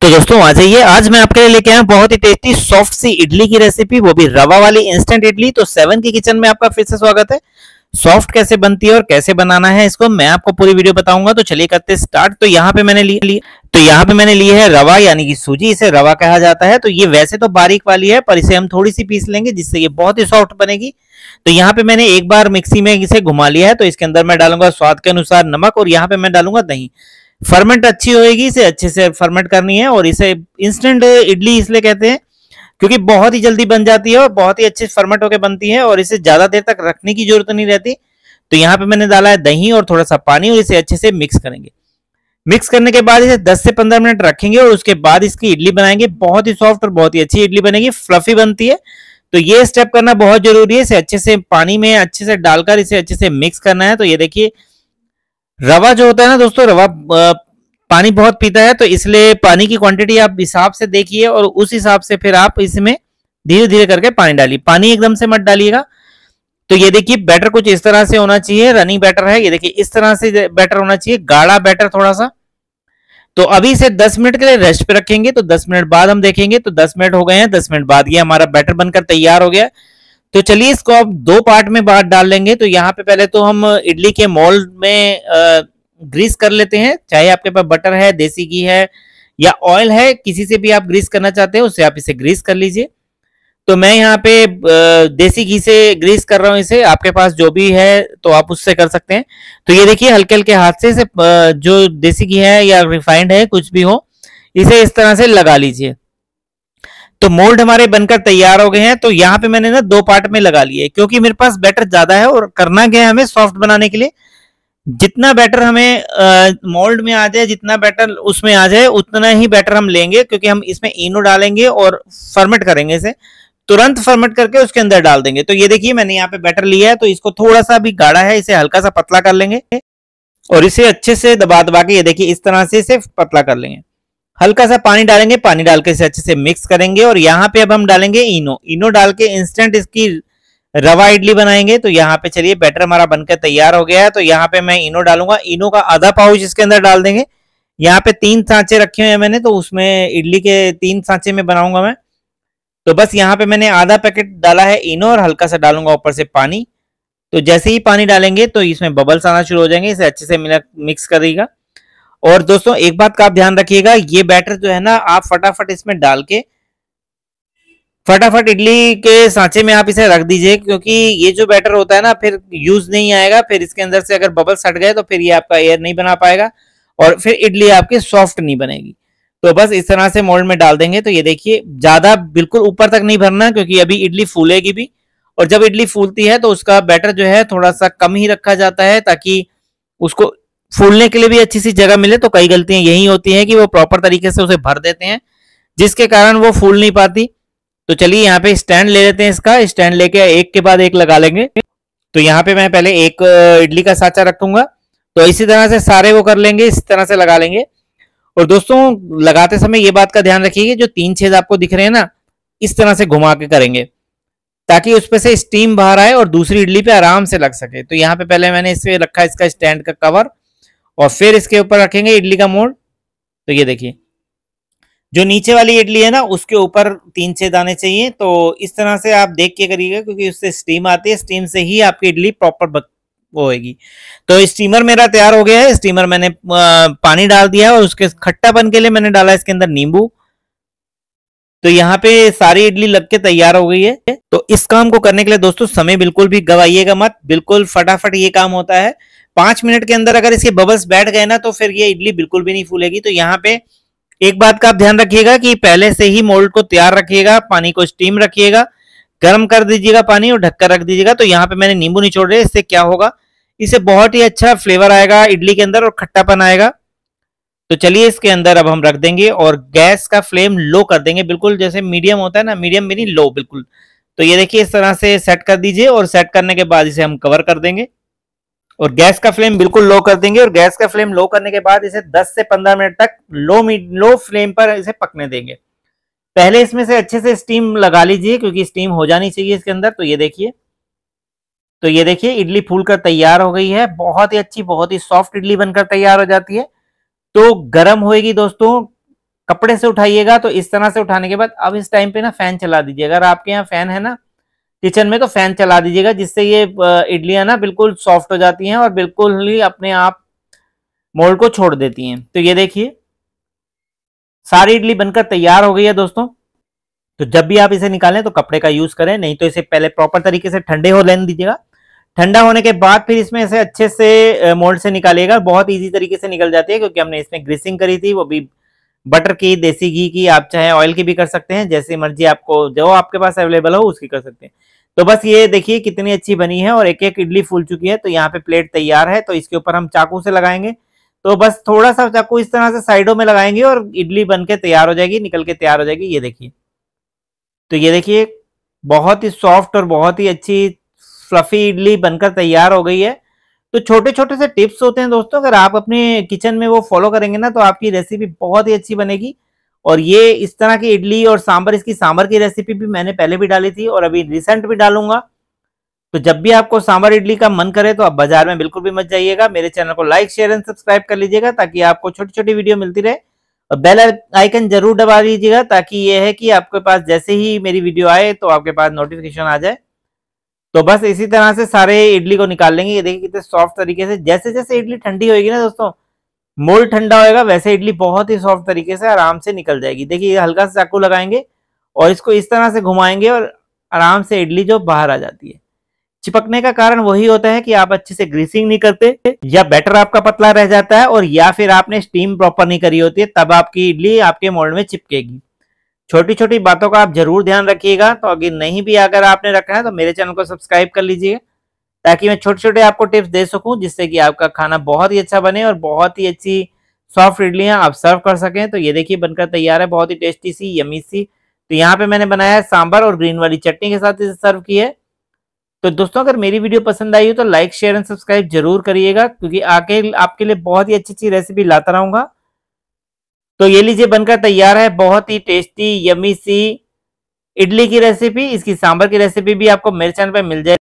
तो दोस्तों आ जाइए, आज मैं आपके लिए लेके आया बहुत ही टेस्टी सॉफ्ट सी इडली की रेसिपी, वो भी रवा वाली इंस्टेंट इडली। तो सेवन की किचन में आपका फिर से स्वागत है। सॉफ्ट कैसे बनती है और कैसे बनाना है इसको मैं आपको पूरी वीडियो बताऊंगा। तो चलिए करते स्टार्ट। तो यहाँ पे मैंने ली है रवा यानी कि सूजी, इसे रवा कहा जाता है। तो ये वैसे तो बारीक वाली है पर इसे हम थोड़ी सी पीस लेंगे जिससे ये बहुत ही सॉफ्ट बनेगी। तो यहाँ पे मैंने एक बार मिक्सी में इसे घुमा लिया है। तो इसके अंदर मैं डालूंगा स्वाद के अनुसार नमक और यहाँ पे मैं डालूंगा दही। फर्मेंट अच्छी होएगी, इसे अच्छे से फर्मेंट करनी है। और इसे इंस्टेंट इडली इसलिए कहते हैं क्योंकि बहुत ही जल्दी बन जाती है और बहुत ही अच्छे फर्मेंट होकर बनती है और इसे ज्यादा देर तक रखने की जरूरत नहीं रहती। तो यहाँ पे मैंने डाला है दही और थोड़ा सा पानी और इसे अच्छे से मिक्स करेंगे। मिक्स करने के बाद इसे 10 से 15 मिनट रखेंगे और उसके बाद इसकी इडली बनाएंगे। बहुत ही सॉफ्ट और बहुत ही अच्छी इडली बनेगी, फ्लफी बनती है। तो ये स्टेप करना बहुत जरूरी है। इसे अच्छे से पानी में अच्छे से डालकर इसे अच्छे से मिक्स करना है। तो ये देखिए, रवा जो होता है ना दोस्तों, रवा पानी बहुत पीता है, तो इसलिए पानी की क्वांटिटी आप हिसाब से देखिए और उस हिसाब से फिर आप इसमें धीरे धीरे करके पानी डालिए। पानी एकदम से मत डालिएगा। तो ये देखिए, बैटर कुछ इस तरह से होना चाहिए, रनिंग बैटर है। ये देखिए इस तरह से बैटर होना चाहिए, गाढ़ा बैटर थोड़ा सा। तो अभी इसे 10 मिनट के लिए रेस्ट पे रखेंगे। तो 10 मिनट बाद हम देखेंगे। तो 10 मिनट हो गए हैं। 10 मिनट बाद ये हमारा बैटर बनकर तैयार हो गया। तो चलिए इसको अब दो पार्ट में बाहर डाल लेंगे। तो यहाँ पे पहले तो हम इडली के मोल्ड में ग्रीस कर लेते हैं। चाहे आपके पास बटर है, देसी घी है या ऑयल है, किसी से भी आप ग्रीस करना चाहते हो उससे आप इसे ग्रीस कर लीजिए। तो मैं यहाँ पे देसी घी से ग्रीस कर रहा हूँ इसे। आपके पास जो भी है तो आप उससे कर सकते हैं। तो ये देखिए, हल्के हल्के हाथ से इसे जो देसी घी है या रिफाइंड है कुछ भी हो, इसे इस तरह से लगा लीजिए। तो मोल्ड हमारे बनकर तैयार हो गए हैं। तो यहाँ पे मैंने ना दो पार्ट में लगा लिए क्योंकि मेरे पास बैटर ज्यादा है और करना क्या है हमें सॉफ्ट बनाने के लिए। जितना बैटर हमें मोल्ड में आ जाए, जितना बैटर उसमें आ जाए उतना ही बैटर हम लेंगे क्योंकि हम इसमें इनो डालेंगे और फर्मेंट करेंगे। इसे तुरंत फर्मेंट करके उसके अंदर डाल देंगे। तो ये देखिए, मैंने यहाँ पे बैटर लिया है। तो इसको थोड़ा सा भी गाढ़ा है, इसे हल्का सा पतला कर लेंगे और इसे अच्छे से दबा दबा के ये देखिए इस तरह से इसे पतला कर लेंगे। हल्का सा पानी डालेंगे, पानी डाल के इसे अच्छे से मिक्स करेंगे। और यहाँ पे अब हम डालेंगे इनो। इनो डाल के इंस्टेंट इसकी रवा इडली बनाएंगे। तो यहाँ पे चलिए, बैटर हमारा बनकर तैयार हो गया है। तो यहाँ पे मैं इनो डालूंगा। इनो का आधा पाउच इसके अंदर डाल देंगे। यहाँ पे 3 सांचे रखे हुए हैं मैंने, तो उसमें इडली के 3 सांचे में बनाऊंगा मैं। तो बस यहाँ पे मैंने आधा पैकेट डाला है इनो और हल्का सा डालूंगा ऊपर से पानी। तो जैसे ही पानी डालेंगे तो इसमें बबल्स आना शुरू हो जाएंगे। इसे अच्छे से मिक्स करिएगा। और दोस्तों एक बात का आप ध्यान रखिएगा, ये बैटर जो है ना, आप फटाफट इसमें डाल के फटाफट इडली के सांचे में आप इसे रख दीजिए क्योंकि ये जो बैटर होता है ना फिर यूज नहीं आएगा। फिर इसके अंदर से अगर बबल्स हट गए तो फिर ये आपका एयर नहीं बना पाएगा और फिर इडली आपकी सॉफ्ट नहीं बनेगी। तो बस इस तरह से मोल्ड में डाल देंगे। तो ये देखिए, ज्यादा बिल्कुल ऊपर तक नहीं भरना क्योंकि अभी इडली फूलेगी भी। और जब इडली फूलती है तो उसका बैटर जो है थोड़ा सा कम ही रखा जाता है ताकि उसको फूलने के लिए भी अच्छी सी जगह मिले। तो कई गलतियां यही होती हैं कि वो प्रॉपर तरीके से उसे भर देते हैं जिसके कारण वो फूल नहीं पाती। तो चलिए यहाँ पे स्टैंड ले लेते हैं। इसका स्टैंड लेके एक के बाद एक लगा लेंगे। तो यहाँ पे मैं पहले एक इडली का सांचा रखूंगा। तो इसी तरह से सारे वो कर लेंगे, इस तरह से लगा लेंगे। और दोस्तों लगाते समय ये बात का ध्यान रखिए, जो 3 छेद आपको दिख रहे हैं ना, इस तरह से घुमा के करेंगे ताकि उसपे से स्टीम बाहर आए और दूसरी इडली पे आराम से लग सके। तो यहाँ पे पहले मैंने इसे रखा इसका स्टैंड का कवर और फिर इसके ऊपर रखेंगे इडली का मोल्ड। तो ये देखिए, जो नीचे वाली इडली है ना उसके ऊपर 3 छेद आने चाहिए। तो इस तरह से आप देख के करिएगा क्योंकि उससे स्टीम आती है, स्टीम से ही आपकी इडली प्रॉपर वो होगी। तो स्टीमर मेरा तैयार हो गया है। स्टीमर मैंने पानी डाल दिया है और उसके खट्टापन के लिए मैंने डाला इसके अंदर नींबू। तो यहाँ पे सारी इडली लग के तैयार हो गई है। तो इस काम को करने के लिए दोस्तों समय बिल्कुल भी गवाइएगा मत, बिल्कुल फटाफट ये काम होता है। 5 मिनट के अंदर अगर इसके बबल्स बैठ गए ना तो फिर ये इडली बिल्कुल भी नहीं फूलेगी। तो यहाँ पे एक बात का आप ध्यान रखिएगा कि पहले से ही मोल्ड को तैयार रखिएगा, पानी को स्टीम रखिएगा, गर्म कर दीजिएगा पानी और ढककर रख दीजिएगा। तो यहाँ पे मैंने नींबू निचोड़ रहे, इससे क्या होगा, इससे बहुत ही अच्छा फ्लेवर आएगा इडली के अंदर और खट्टापन आएगा। तो चलिए इसके अंदर अब हम रख देंगे और गैस का फ्लेम लो कर देंगे, बिल्कुल जैसे मीडियम होता है ना, मीडियम भी नहीं, लो बिल्कुल। तो ये देखिए इस तरह से सेट कर दीजिए और सेट करने के बाद इसे हम कवर कर देंगे और गैस का फ्लेम बिल्कुल लो कर देंगे। और गैस का फ्लेम लो करने के बाद इसे 10 से 15 मिनट तक लो फ्लेम पर इसे पकने देंगे। पहले इसमें से अच्छे से स्टीम लगा लीजिए क्योंकि स्टीम हो जानी चाहिए इसके अंदर। तो ये देखिए इडली फूलकर तैयार हो गई है। बहुत ही अच्छी, बहुत ही सॉफ्ट इडली बनकर तैयार हो जाती है। तो गर्म होएगी दोस्तों, कपड़े से उठाइएगा तो इस तरह से उठाने के बाद अब इस टाइम पे ना फैन चला दीजिए। अगर आपके यहाँ फैन है ना किचन में तो फैन चला दीजिएगा, जिससे ये इडलियां ना बिल्कुल सॉफ्ट हो जाती हैं और बिल्कुल ही अपने आप मोल्ड को छोड़ देती हैं। तो ये देखिए सारी इडली बनकर तैयार हो गई है दोस्तों। तो जब भी आप इसे निकालें तो कपड़े का यूज करें, नहीं तो इसे पहले प्रॉपर तरीके से ठंडे हो लेने दीजिएगा। ठंडा होने के बाद फिर इसमें इसे अच्छे से मोल्ड से निकालिएगा। बहुत इजी तरीके से निकल जाती है क्योंकि हमने इसमें ग्रीसिंग करी थी, वो भी बटर की, देसी घी की, आप चाहे ऑयल की भी कर सकते हैं, जैसी मर्जी आपको जो आपके पास अवेलेबल हो उसकी कर सकते हैं। तो बस ये देखिए कितनी अच्छी बनी है और एक एक इडली फूल चुकी है। तो यहाँ पे प्लेट तैयार है, तो इसके ऊपर हम चाकू से लगाएंगे। तो बस थोड़ा सा चाकू इस तरह से साइडों में लगाएंगे और इडली बन के तैयार हो जाएगी, निकल के तैयार हो जाएगी। ये देखिए, तो ये देखिए बहुत ही सॉफ्ट और बहुत ही अच्छी फ्लफी इडली बनकर तैयार हो गई है। तो छोटे छोटे से टिप्स होते हैं दोस्तों, अगर आप अपने किचन में वो फॉलो करेंगे ना तो आपकी रेसिपी बहुत ही अच्छी बनेगी। और ये इस तरह की इडली और सांभर, इसकी सांभर की रेसिपी भी मैंने पहले भी डाली थी और अभी रिसेंट भी डालूंगा। तो जब भी आपको सांभर इडली का मन करे तो आप बाजार में बिल्कुल भी मत जाइएगा। मेरे चैनल को लाइक शेयर एंड सब्सक्राइब कर लीजिएगा ताकि आपको छोटी छोटी वीडियो मिलती रहे, और बेल आइकन जरूर दबा लीजिएगा ताकि ये है कि आपके पास जैसे ही मेरी वीडियो आए तो आपके पास नोटिफिकेशन आ जाए। तो बस इसी तरह से सारे इडली को निकाल लेंगे। ये देखिए कितने सॉफ्ट तरीके से, जैसे जैसे इडली ठंडी होगी ना दोस्तों, मोल्ड ठंडा होएगा, वैसे इडली बहुत ही सॉफ्ट तरीके से आराम से निकल जाएगी। देखिए हल्का सा चाकू लगाएंगे और इसको इस तरह से घुमाएंगे और आराम से इडली जो बाहर आ जाती है। चिपकने का कारण वही होता है कि आप अच्छे से ग्रीसिंग नहीं करते, या बैटर आपका पतला रह जाता है, और या फिर आपने स्टीम प्रॉपर नहीं करी होती है, तब आपकी इडली आपके मोल्ड में चिपकेगी। छोटी छोटी बातों का आप जरूर ध्यान रखिएगा। तो अगर नहीं भी अगर आपने रखा है तो मेरे चैनल को सब्सक्राइब कर लीजिएगा ताकि मैं छोटे छोटे आपको टिप्स दे सकूं, जिससे कि आपका खाना बहुत ही अच्छा बने और बहुत ही अच्छी सॉफ्ट इडलियां आप सर्व कर सकें। तो ये देखिए बनकर तैयार है, बहुत ही टेस्टी सी, यमी सी। तो यहाँ पे मैंने बनाया है सांभर और ग्रीन वाली चटनी के साथ इसे सर्व किया है। तो दोस्तों अगर मेरी वीडियो पसंद आई हो तो लाइक शेयर एंड सब्सक्राइब जरूर करिएगा, क्योंकि आके आपके लिए बहुत ही अच्छी अच्छी रेसिपी लाता रहूंगा। तो ये लीजिए बनकर तैयार है बहुत ही टेस्टी यमी सी इडली की रेसिपी। इसकी सांभर की रेसिपी भी आपको मेरे चैनल पे मिल जाएगी।